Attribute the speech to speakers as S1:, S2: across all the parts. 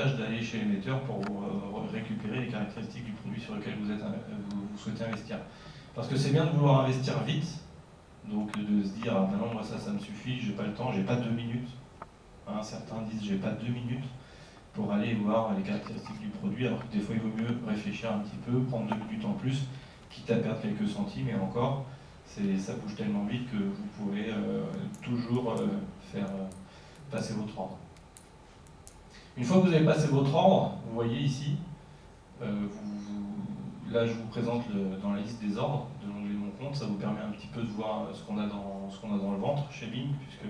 S1: avantage d'aller chez l'émetteur pour récupérer les caractéristiques du produit sur lequel vous souhaitez investir. Parce que c'est bien de vouloir investir vite, donc de se dire, ah ben non, moi ça me suffit, j'ai pas le temps, j'ai pas 2 minutes. Hein, certains disent, j'ai pas 2 minutes pour aller voir les caractéristiques du produit, alors que des fois il vaut mieux réfléchir un petit peu, prendre 2 minutes en plus, quitte à perdre quelques centimes, et encore, ça bouge tellement vite que vous pouvez toujours faire passer votre ordre. Une fois que vous avez passé votre ordre, vous voyez ici, là je vous présente dans la liste des ordres de l'onglet Mon compte, ça vous permet un petit peu de voir ce qu'on a dans le ventre chez Bing, puisque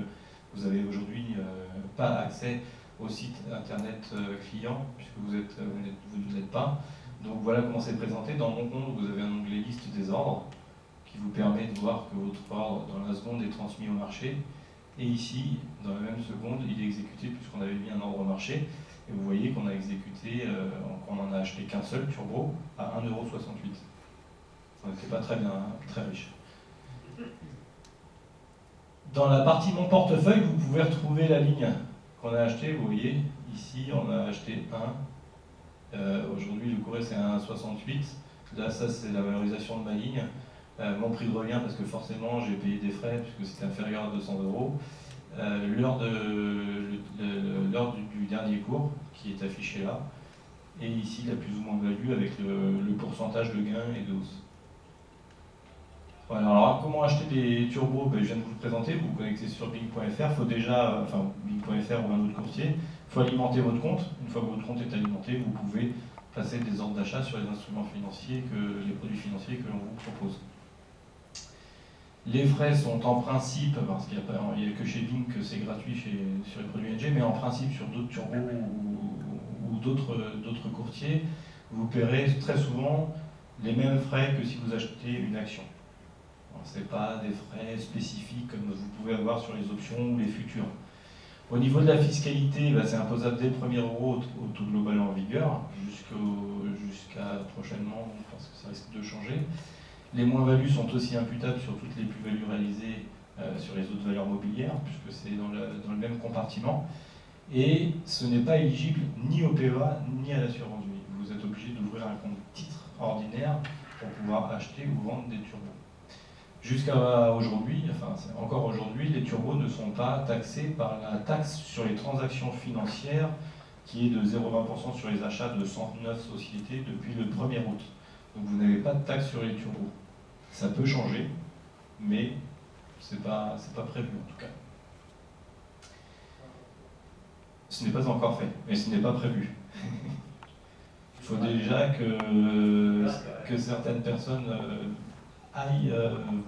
S1: vous avez aujourd'hui pas accès au site internet client, puisque vous ne l'êtes pas. Donc voilà comment c'est présenté. Dans Mon compte, vous avez un onglet liste des ordres qui vous permet de voir que votre ordre dans la seconde est transmis au marché. Et ici, dans la même seconde, il est exécuté puisqu'on avait mis un ordre au marché. Et vous voyez qu'on a exécuté, qu'on en a acheté qu'un seul turbo à 1,68 €. On n'était pas très riche. Dans la partie Mon portefeuille, vous pouvez retrouver la ligne qu'on a achetée. Vous voyez, ici, on a acheté un. Aujourd'hui, le cours c'est 1,68 €. Là, ça, c'est la valorisation de ma ligne. Mon prix de revient, parce que forcément, j'ai payé des frais, puisque c'était inférieur à 200 €. L'heure du dernier cours, qui est affichée là. Et ici, la plus ou moins value avec le pourcentage de gain et de hausse. Voilà, alors comment acheter des turbos, je viens de vous le présenter, vous vous connectez sur bing.fr, faut déjà, enfin bing.fr ou un autre courtier, il faut alimenter votre compte. Une fois que votre compte est alimenté, vous pouvez passer des ordres d'achat sur les instruments financiers, les produits financiers que l'on vous propose. Les frais sont en principe, parce qu'il n'y a que chez Bing que c'est gratuit sur les produits NG, mais en principe sur d'autres turbos ou d'autres courtiers, vous paierez très souvent les mêmes frais que si vous achetez une action. Ce n'est pas des frais spécifiques comme vous pouvez avoir sur les options ou les futurs. Au niveau de la fiscalité, c'est imposable dès le 1er euro au taux global en vigueur, jusqu'à prochainement, parce que ça risque de changer. Les moins-values sont aussi imputables sur toutes les plus-values réalisées sur les autres valeurs mobilières, puisque c'est dans le même compartiment. Et ce n'est pas éligible ni au PEA ni à l'assurance vie. Vous êtes obligé d'ouvrir un compte titre ordinaire pour pouvoir acheter ou vendre des turbos. Jusqu'à aujourd'hui, enfin encore aujourd'hui, les turbos ne sont pas taxés par la taxe sur les transactions financières qui est de 0,20% sur les achats de 109 sociétés depuis le 1er août. Donc vous n'avez pas de taxe sur les turbos. Ça peut changer, mais c'est pas prévu en tout cas. Ce n'est pas encore fait, mais ce n'est pas prévu. Il faut déjà que certaines personnes aillent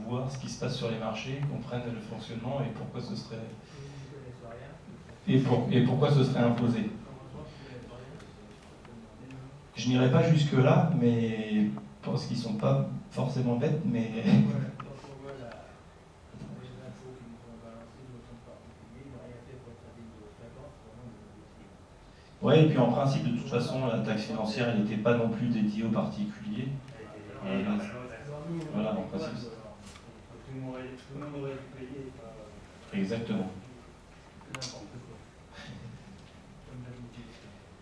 S1: voir ce qui se passe sur les marchés, comprennent le fonctionnement et pourquoi ce serait imposé. Je n'irai pas jusque là, mais parce qu'ils ne sont pas forcément bêtes, mais oui, et puis en principe, de toute façon, la taxe financière, elle n'était pas non plus dédiée aux particuliers. Voilà, en principe. Tout le monde aurait dû payer. Exactement.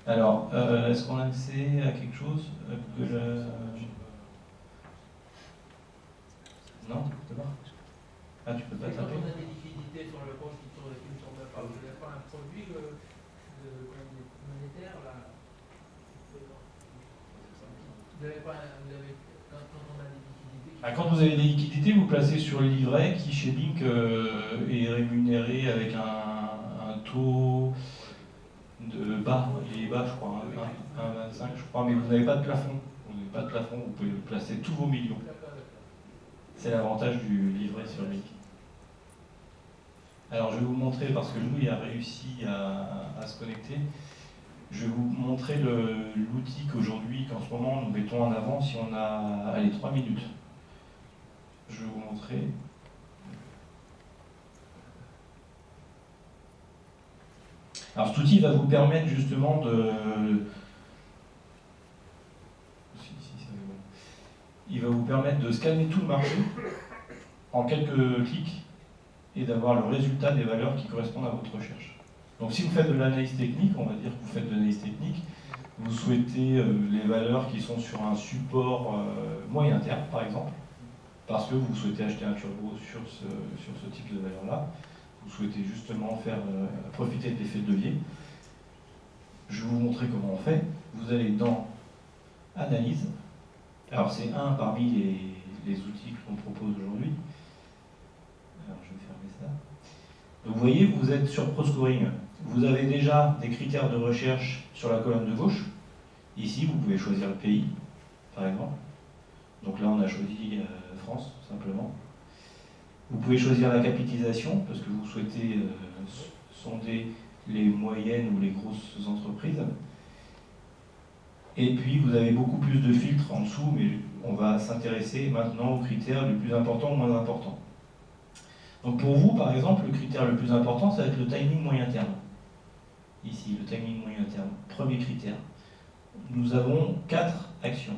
S1: Alors, est-ce qu'on a accès à quelque chose Non, tu peux pas. Ah, tu peux pas taper.
S2: Quand on a des liquidités sur le compte qui ne tombent pas, vous n'avez pas un produit monétaire là. Vous avez pas, quand on a des liquidités.
S1: Quand vous avez des liquidités, vous placez sur le livret qui chez Bing est rémunéré avec un taux de bas, il est bas je crois, 1,25 je crois, mais vous n'avez pas de plafond. Vous n'avez pas de plafond, vous pouvez placer tous vos millions. C'est l'avantage du livret sur Bing. Alors je vais vous montrer, parce que Louis a réussi à se connecter, je vais vous montrer l'outil qu'aujourd'hui, qu'en ce moment nous mettons en avant si on a 3 minutes. Je vais vous montrer. Alors cet outil va vous permettre justement il va vous permettre de scanner tout le marché en quelques clics et d'avoir le résultat des valeurs qui correspondent à votre recherche. Donc si vous faites de l'analyse technique, on va dire que vous faites de l'analyse technique, vous souhaitez les valeurs qui sont sur un support moyen terme, par exemple, parce que vous souhaitez acheter un turbo sur ce type de valeur-là, vous souhaitez justement faire profiter de l'effet de levier. Je vais vous montrer comment on fait. Vous allez dans Analyse. Alors c'est un parmi les outils que l'on propose aujourd'hui. Alors je vais fermer ça. Donc vous voyez, vous êtes sur ProScoring. Vous avez déjà des critères de recherche sur la colonne de gauche. Ici, vous pouvez choisir le pays, par exemple. Donc là, on a choisi France, simplement. Vous pouvez choisir la capitalisation, parce que vous souhaitez sonder les moyennes ou les grosses entreprises. Et puis, vous avez beaucoup plus de filtres en dessous, mais on va s'intéresser maintenant aux critères les plus importants ou moins importants. Donc pour vous, par exemple, le critère le plus important, ça va être le timing moyen terme. Ici, le timing moyen terme, premier critère. Nous avons 4 actions.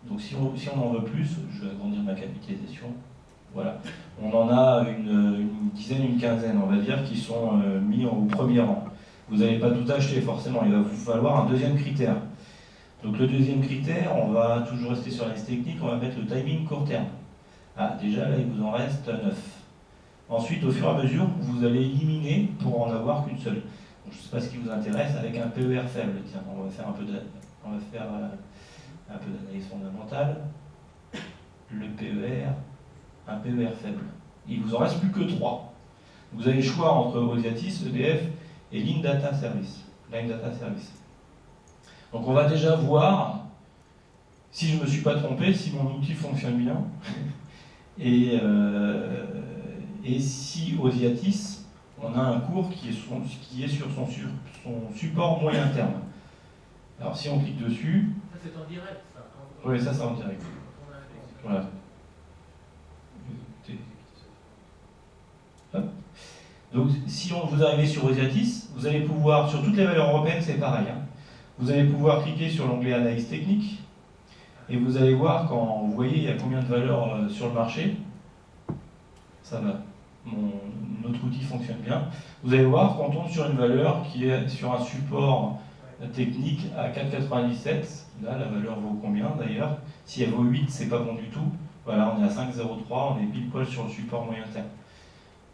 S1: Donc si on en veut plus, je vais agrandir ma capitalisation. Voilà. On en a une dizaine, une quinzaine, on va dire, qui sont mis au premier rang. Vous n'allez pas tout acheter, forcément. Il va vous falloir un deuxième critère. Donc le deuxième critère, on va toujours rester sur l'analyse technique, on va mettre le timing court terme. Ah, déjà, là, il vous en reste 9. Ensuite, au fur et à mesure, vous allez éliminer pour en avoir qu'une seule. Donc, je ne sais pas ce qui vous intéresse, avec un PER faible. Tiens, on va faire un peu d'analyse fondamentale. Le PER, un PER faible. Il vous en reste plus que 3. Vous avez le choix entre Osiatis, EDF et Line Data Service. Donc on va déjà voir si je ne me suis pas trompé, si mon outil fonctionne bien, et si Osiatis, on a un cours qui est sur son support moyen terme. Alors si on clique dessus...
S2: Ça c'est en direct, ça.
S1: Oui, ça c'est en direct. Voilà. Hop. Donc si vous arrivez sur Osiatis, vous allez pouvoir, sur toutes les valeurs européennes, c'est pareil. Hein. Vous allez pouvoir cliquer sur l'onglet Analyse technique, et vous allez voir, quand vous voyez il y a combien de valeurs sur le marché, ça va, notre outil fonctionne bien. Vous allez voir qu'on tombe sur une valeur qui est sur un support technique à 4,97. Là, la valeur vaut combien d'ailleurs? Si elle vaut 8, c'est pas bon du tout. Voilà, on est à 5,03, on est pile poil sur le support moyen terme.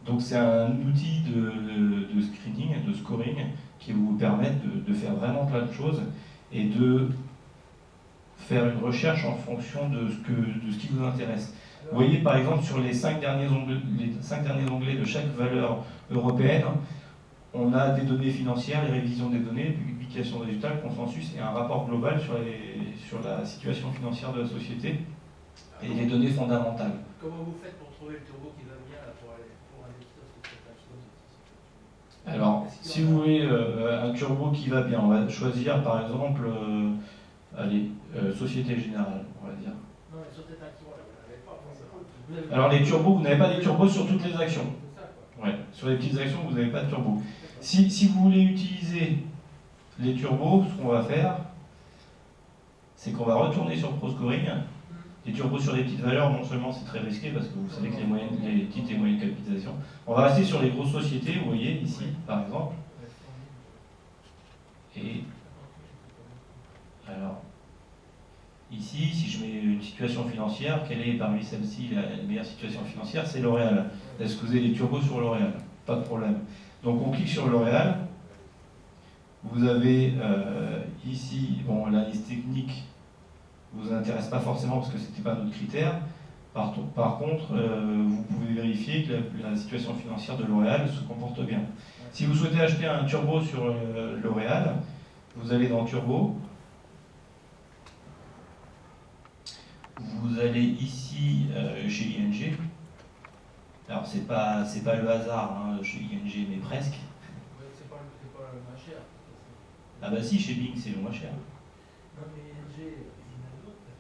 S1: Donc c'est un outil de screening, de scoring, qui vous permet de faire vraiment plein de choses et de faire une recherche en fonction de ce qui vous intéresse. Vous voyez par exemple sur les 5 derniers onglets de chaque valeur européenne, on a des données financières, les révisions des données, les publications de résultats, le consensus et un rapport global sur la situation financière de la société et les données fondamentales.
S2: Comment vous faites pour trouver le turbo qui va bien là, pour investir sur cette action?
S1: Alors, si vous voulez un turbo qui va bien, on va choisir par exemple, Société Générale, on va dire.
S2: Non, mais sur cette action, là, vous n'avez pas forcément.
S1: Alors les turbos, vous n'avez pas des turbos sur toutes les actions. Ouais, sur les petites actions, vous n'avez pas de turbo. Si vous voulez utiliser les turbos, ce qu'on va faire, c'est qu'on va retourner sur ProScoring. Les turbos sur les petites valeurs, non seulement c'est très risqué, parce que vous savez que les petites et moyennes capitalisations. On va rester sur les grosses sociétés, vous voyez, ici, par exemple. Et alors, ici, si je mets une situation financière, quelle est parmi celles-ci la meilleure situation financière? C'est L'Oréal. Est-ce que vous avez des turbos sur L'Oréal? Pas de problème. Donc on clique sur L'Oréal. Vous avez ici, bon, l'analyse technique ne vous intéresse pas forcément parce que ce n'était pas notre critère. Par contre, vous pouvez vérifier que la situation financière de L'Oréal se comporte bien. Si vous souhaitez acheter un turbo sur L'Oréal, vous allez dans Turbo. Vous allez ici chez ING. Alors c'est pas le hasard hein, chez ING, mais presque.
S2: C'est pas le moins cher.
S1: Ah bah si, chez Bing c'est le moins cher.
S2: Non mais ING, il y en a d'autres.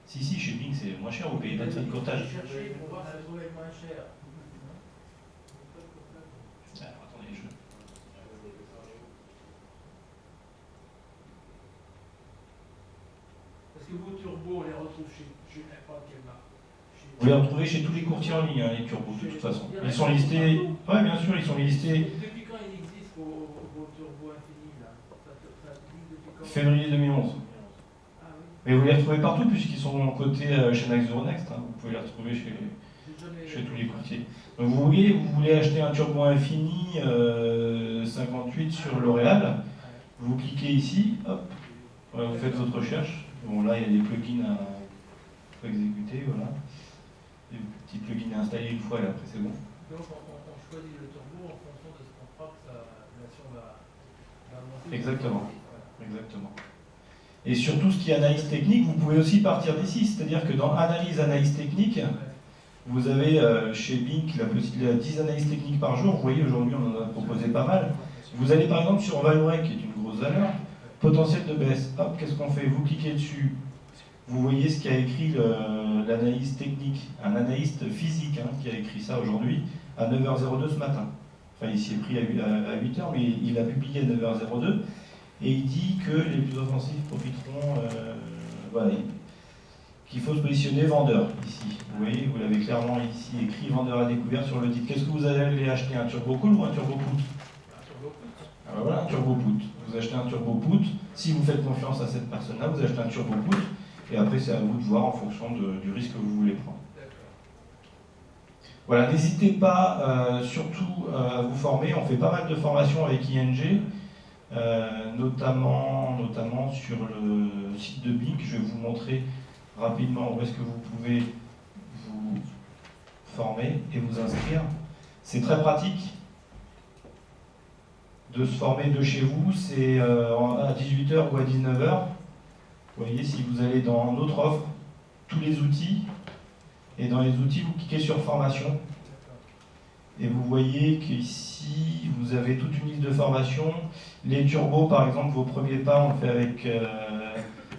S1: Si, chez Bing c'est le moins cher, vous payez pas de frais de courtage.
S2: Cherchez pour voir si vous le moins cher.
S1: Alors attendez,
S2: Parce que vos turbos, on les retrouve chez n'importe quelle marque.
S1: Vous les retrouvez chez tous les courtiers en ligne, hein, les turbos, de toute façon. Ils sont listés. Ouais, bien sûr, ils sont listés.
S2: Depuis quand ils vos turbos infinis, là, ça existe depuis quand?
S1: Février 2011.
S2: Ah oui.
S1: Mais vous les retrouvez partout puisqu'ils sont cotés chez Next Euronext. Hein. Vous pouvez les retrouver chez tous les courtiers. Donc vous voulez acheter un turbo infini 58 sur L'Oréal. Vous cliquez ici, hop, voilà, vous faites votre recherche. Bon là il y a des plugins à exécuter, voilà. Des petits plugins à installer une fois et après c'est bon.
S2: Donc on choisit le turbo en fonction de ce qu'on croit que l'action va monter.
S1: Exactement. Exactement. Et sur tout ce qui est analyse technique, vous pouvez aussi partir d'ici. C'est-à-dire que dans analyse technique, vous avez chez Bink la possibilité de 10 analyses techniques par jour. Vous voyez, aujourd'hui on en a proposé pas mal. Vous allez par exemple sur Vallourec, qui est une grosse valeur, potentiel de baisse. Hop, qu'est-ce qu'on fait? Vous cliquez dessus. Vous voyez ce qu'a écrit l'analyse technique, un analyste physique qui a écrit ça aujourd'hui à 9h02 ce matin. Enfin, il s'y est pris à 8h, mais il a publié à 9h02 et il dit que les plus offensifs profiteront. Voilà, qu'il faut se positionner vendeur ici. Vous voyez, vous l'avez clairement ici écrit, vendeur à découvert sur le titre. Qu'est-ce que vous allez acheter, un turbo call ou un turbo put?
S2: Un turbo put.
S1: Ah ben voilà, un turbo put. Vous achetez un turbo put. Si vous faites confiance à cette personne-là, vous achetez un turbo put. Et après, c'est à vous de voir en fonction du risque que vous voulez prendre. Voilà, n'hésitez pas surtout à vous former. On fait pas mal de formations avec ING, notamment sur le site de Bink. Je vais vous montrer rapidement où est-ce que vous pouvez vous former et vous inscrire. C'est très pratique de se former de chez vous. C'est à 18h ou à 19h. Vous voyez, si vous allez dans notre offre, tous les outils, et dans les outils, vous cliquez sur formation. Et vous voyez qu'ici, vous avez toute une liste de formations. Les turbos, par exemple, vos premiers pas, on le fait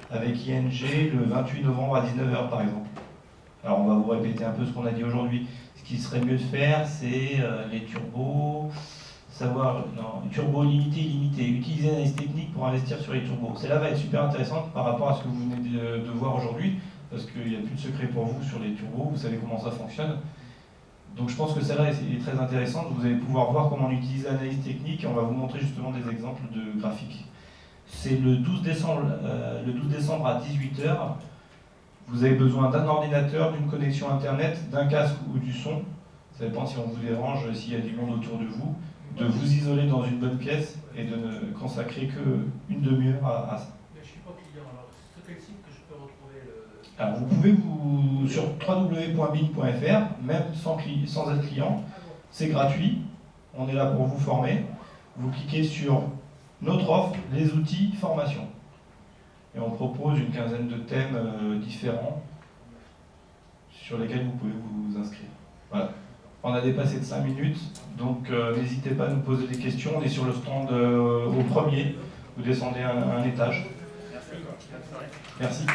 S1: avec ING le 28 novembre à 19h, par exemple. Alors, on va vous répéter un peu ce qu'on a dit aujourd'hui. Ce qui serait mieux de faire, c'est les turbos, turbo limité, illimité. Utiliser l'analyse technique pour investir sur les turbos. Celle-là va être super intéressante par rapport à ce que vous venez de voir aujourd'hui, parce qu'il n'y a plus de secret pour vous sur les turbos, vous savez comment ça fonctionne. Donc je pense que celle-là est très intéressante. Vous allez pouvoir voir comment on utilise l'analyse technique et on va vous montrer justement des exemples de graphiques. C'est le 12 décembre à 18h. Vous avez besoin d'un ordinateur, d'une connexion internet, d'un casque ou du son. Ça dépend si on vous dérange, s'il y a du monde autour de vous. De vous isoler dans une bonne pièce et de ne consacrer qu'une demi-heure à ça.
S2: Mais je ne suis pas client, alors sur quel site que je peux retrouver le...
S1: Alors vous pouvez sur www.bink.fr, même sans être client, c'est gratuit, on est là pour vous former. Vous cliquez sur notre offre, les outils, formation. Et on propose une quinzaine de thèmes différents sur lesquels vous pouvez vous inscrire. Voilà. On a dépassé de 5 minutes, donc n'hésitez pas à nous poser des questions. On est sur le stand au premier. Vous descendez un étage. Merci.